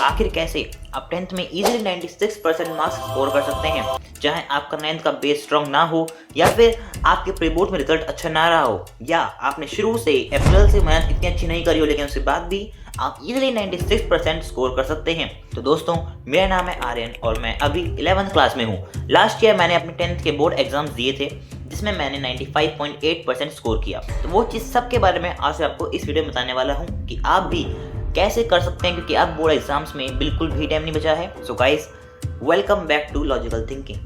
आखिर कैसे आप टेंथ में इजीली 96% मार्क्स स्कोर कर सकते हैं, चाहे आपका 9th का बेस स्ट्रॉन्ग ना हो या फिर आपके प्री बोर्ड में रिजल्ट अच्छा ना रहा हो, या आपने शुरू से अप्रैल से मेहनत इतनी अच्छी नहीं करी हो लेकिन उसके बाद भी आप इजीली 96% स्कोर कर सकते हैं। तो दोस्तों, मेरा नाम है आर्यन और मैं अभी 11th क्लास में हूँ। लास्ट ईयर मैंने अपने 10th के बोर्ड एग्जाम्स दिए थे जिसमें मैंने 95.8% स्कोर किया। तो वो चीज़ सब के बारे में आज आपको इस वीडियो में बताने वाला हूँ कि आप भी कैसे कर सकते हैं, क्योंकि अब बोर्ड एग्जाम्स में बिल्कुल भी टाइम नहीं बचा है। So guys, welcome back to logical thinking.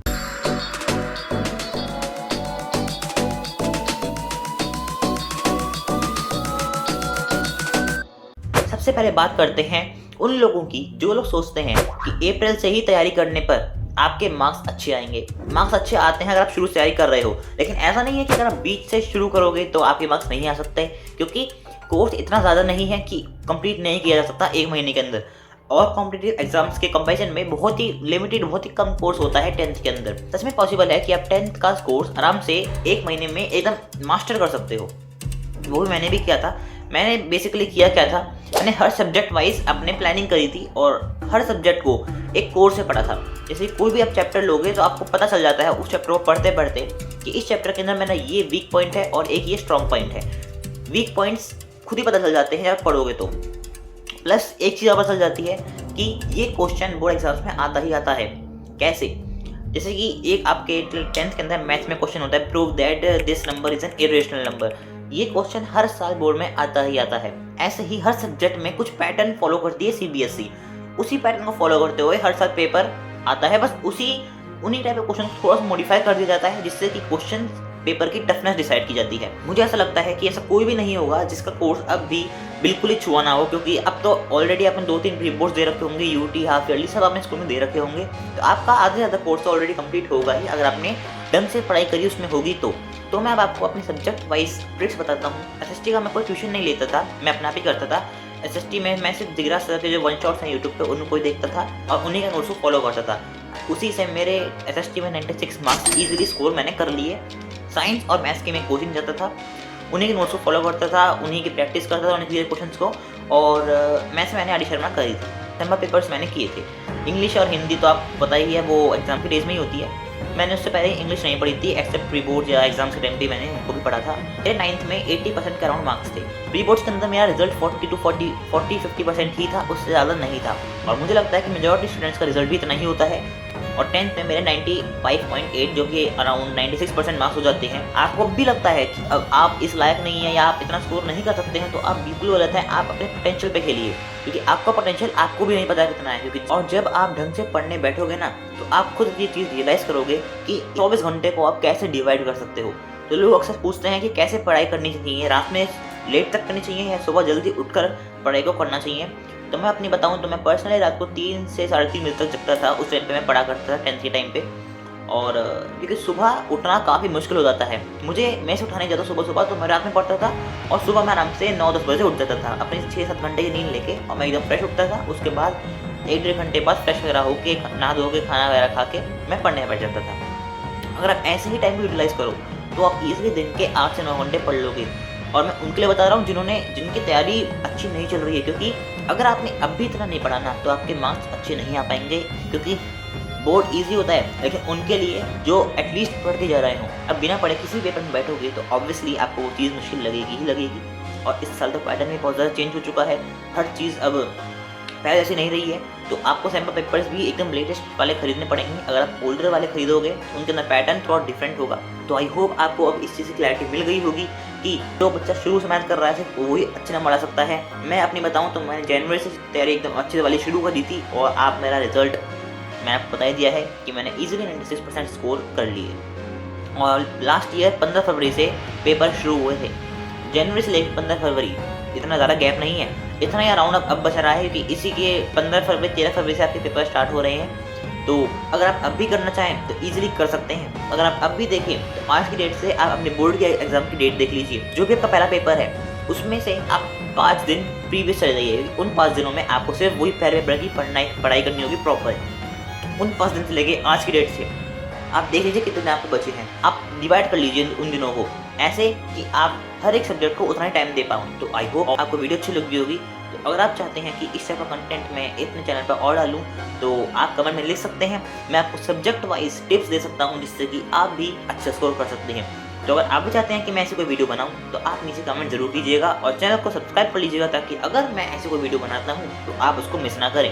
सबसे पहले बात करते हैं उन लोगों की जो लोग सोचते हैं कि अप्रैल से ही तैयारी करने पर आपके मार्क्स अच्छे आएंगे। मार्क्स अच्छे आते हैं अगर आप शुरू से तैयारी कर रहे हो, लेकिन ऐसा नहीं है कि अगर आप बीच से शुरू करोगे तो आपके मार्क्स नहीं आ सकते, क्योंकि कोर्स इतना ज़्यादा नहीं है कि कंप्लीट नहीं किया जा सकता एक महीने के अंदर। और कॉम्पिटिटिव एग्जाम्स के कंपैरिजन में बहुत ही लिमिटेड, बहुत ही कम कोर्स होता है 10th के अंदर। सच में पॉसिबल है कि आप 10th का कोर्स आराम से एक महीने में एकदम मास्टर कर सकते हो। वो भी मैंने भी किया था। मैंने बेसिकली किया क्या था, मैंने हर सब्जेक्ट वाइज अपने प्लानिंग करी थी और हर सब्जेक्ट को एक कोर्स से पढ़ा था। जैसे कोई भी आप चैप्टर लोगे तो आपको पता चल जाता है उस चैप्टर को पढ़ते पढ़ते कि इस चैप्टर के अंदर मेरा ये वीक पॉइंट है और एक ये स्ट्रॉन्ग पॉइंट है। वीक पॉइंट्स खुद ही पता चल जाते हैं जब पढ़ोगे तो। प्लस एक चीज़ और पता चल जाती है कि ये क्वेश्चन बोर्ड एग्जाम्स में आता ही आता है। कैसे? जैसे कि एक आपके 10th के अंदर मैथ्स में क्वेश्चन होता है, prove that this number is an irrational number. ये क्वेश्चन हर साल बोर्ड में आता ही आता है। ऐसे ही हर सब्जेक्ट में कुछ पैटर्न फॉलो करती है सीबीएसई। उसी पैटर्न को फॉलो करते हुए हर साल पेपर आता है, बस उन्हीं टाइप के क्वेश्चन थोड़ा सा मॉडिफाई कर दिया जाता है जिससे कि क्वेश्चन पेपर की टफनेस डिसाइड की जाती है। मुझे ऐसा लगता है कि ऐसा कोई भी नहीं होगा जिसका कोर्स अब भी बिल्कुल ही छुआ ना हो, क्योंकि अब तो ऑलरेडी आपने 2-3 प्री बोर्ड्स दे रखे होंगे, यूटी, हाफ ईयरली सब आपने स्कूल में दे रखे होंगे। तो आपका आधे से ज़्यादा कोर्स तो ऑलरेडी कंप्लीट होगा ही अगर आपने ढंग से पढ़ाई करी उसमें होगी तो मैं अब आपको अपने सब्जेक्ट वाइज ट्रिक्स बताता हूँ। एसएसटी का मैं कोई ट्यूशन नहीं लेता था, मैं अपना आप ही करता था। एसएसटी में मैं सिर्फ जिगरा सर के जो वन शॉट्स हैं यूट्यूब पे उनको ही देखता था और उन्हीं का नोट्स को फॉलो करता था। उसी से मेरे एसएसटी में 96 मार्क्स ईजिली स्कोर मैंने कर लिए। साइंस और मैथ्स की मैं कोचिंग जाता था, उन्हीं के नोट्स को फॉलो करता था, उन्हीं की प्रैक्टिस करता था, उन्हीं क्लियर क्वेश्चंस को। और मैथ्स में मैंने आर डी शर्मा करी थी, सेम्बा पेपर्स मैंने किए थे। इंग्लिश और हिंदी तो आप पता ही है वो एग्जाम के डेज में ही होती है। मैंने उससे पहले इंग्लिश नहीं पढ़ी थी, एक्सेप्ट प्री बोर्ड या एग्जाम्स के टाइम पे मैंने उनको भी पढ़ा था। मेरे 9th में 80% के अराउंड मार्क्स थे। प्री बोर्ड्स के अंदर मेरा रिजल्ट 40-50% ही था, उससे ज़्यादा नहीं था। और मुझे लगता है कि मेजॉरिटी स्टूडेंट्स का रिजल्ट भी इतना ही होता है। और 10th में मेरे 95.8 जो कि अराउंड 96% मार्क्स हो जाते हैं। आपको भी लगता है कि अब आप इस लायक नहीं है या आप इतना स्कोर नहीं कर सकते हैं, तो आप बिल्कुल गलत है। आप अपने पोटेंशियल पे खेलिए, क्योंकि आपका पोटेंशियल आपको भी नहीं पता कितना है। क्योंकि और जब आप ढंग से पढ़ने बैठोगे ना, तो आप खुद ये चीज़ रियलाइज़ करोगे कि 24 घंटे को आप कैसे डिवाइड कर सकते हो। तो लोग अक्सर पूछते हैं कि कैसे पढ़ाई करनी चाहिए, रात में लेट तक करनी चाहिए या सुबह जल्दी उठकर पढ़ाई को करना चाहिए। तो मैं अपनी बताऊं तो मैं पर्सनली रात को 3 से 3:30 बजे तक जगता था। उस टाइम पे मैं पढ़ा करता था 10th के टाइम पे। और क्योंकि सुबह उठना काफ़ी मुश्किल हो जाता है, मैं से उठाने जाता सुबह तो मैं रात में पढ़ता था और सुबह मैं आराम से 9-10 बजे उठ जाता था अपने 6-7 घंटे की नींद लेके, और मैं एकदम फ्रेश उठता था। उसके बाद 1-1.5 घंटे बाद फ्रेश वगैरह होके, नहा धो के, खाना वगैरह खा के मैं पढ़ने बैठ जाता था। अगर आप ऐसे ही टाइम को यूटिलाइज़ करो तो आप ईजिली दिन के 8 से 9 घंटे पढ़ लोगे। और मैं उनके लिए बता रहा हूँ जिनकी तैयारी अच्छी नहीं चल रही है, क्योंकि अगर आपने अब भी इतना नहीं पढ़ा ना तो आपके मार्क्स अच्छे नहीं आ पाएंगे। क्योंकि बोर्ड इजी होता है, लेकिन उनके लिए जो एटलीस्ट पढ़ के जा रहे हो, अब बिना पढ़े किसी पेपर में बैठोगे तो ऑब्वियसली आपको वो चीज़ मुश्किल लगेगी ही लगेगी। और इस साल तो पैटर्न भी बहुत ज़्यादा चेंज हो चुका है, हर चीज़ अब पहले जैसी नहीं रही है। तो आपको सैम्पल पेपर्स भी एकदम लेटेस्ट वाले खरीदने पड़ेंगे। अगर आप ओल्डर वाले खरीदोगे उनके अंदर पैटर्न थोड़ा डिफरेंट होगा। तो आई होप आपको अब इस चीज़ की क्लैरिटी मिल गई होगी कि जो बच्चा शुरू से मैथ कर रहा है सिर्फ वही अच्छे नंबर ला सकता है। मैं अपनी बताऊँ तो मैंने जनवरी से तैयारी एकदम अच्छे वाली शुरू कर दी थी, और आप मेरा रिजल्ट मैंने आपको बता दिया है कि मैंने ईजिली 96% स्कोर कर लिए। और लास्ट ईयर 15 फरवरी से पेपर शुरू हुए थे। जनवरी से लेकर 15 फरवरी इतना ज़्यादा गैप नहीं है, इतना ही अराउंड अब बचा रहा है, क्योंकि इसी के 15 फरवरी 13 फरवरी से आपके पेपर स्टार्ट हो रहे हैं। तो अगर आप अब भी करना चाहें तो ईजिली कर सकते हैं। अगर आप अब भी देखें तो आज की डेट से आप अपने बोर्ड के एग्जाम की डेट देख लीजिए। जो भी आपका पहला पेपर है उसमें से आप 5 दिन प्रीवियस चले जाइए। उन 5 दिनों में आपको सिर्फ वही पहले पेपर की पढ़ाई करनी होगी प्रॉपर। उन 5 दिन से लेके आज की डेट से आप देख लीजिए कितने आपको बचे हैं। आप डिवाइड कर लीजिए उन दिनों को ऐसे कि आप हर एक सब्जेक्ट को उतना ही टाइम दे पाऊँ। तो आई होप आपको वीडियो अच्छी लगी होगी। तो अगर आप चाहते हैं कि इस टाइप का कंटेंट मैं अपने चैनल पर और डालूँ तो आप कमेंट में लिख सकते हैं। मैं आपको सब्जेक्ट वाइज टिप्स दे सकता हूँ जिससे कि आप भी अच्छा स्कोर कर सकते हैं। तो अगर आप भी चाहते हैं कि मैं ऐसी कोई वीडियो बनाऊं तो आप नीचे कमेंट जरूर कीजिएगा और चैनल को सब्सक्राइब कर लीजिएगा ताकि अगर मैं ऐसी कोई वीडियो बनाता हूं तो आप उसको मिस ना करें।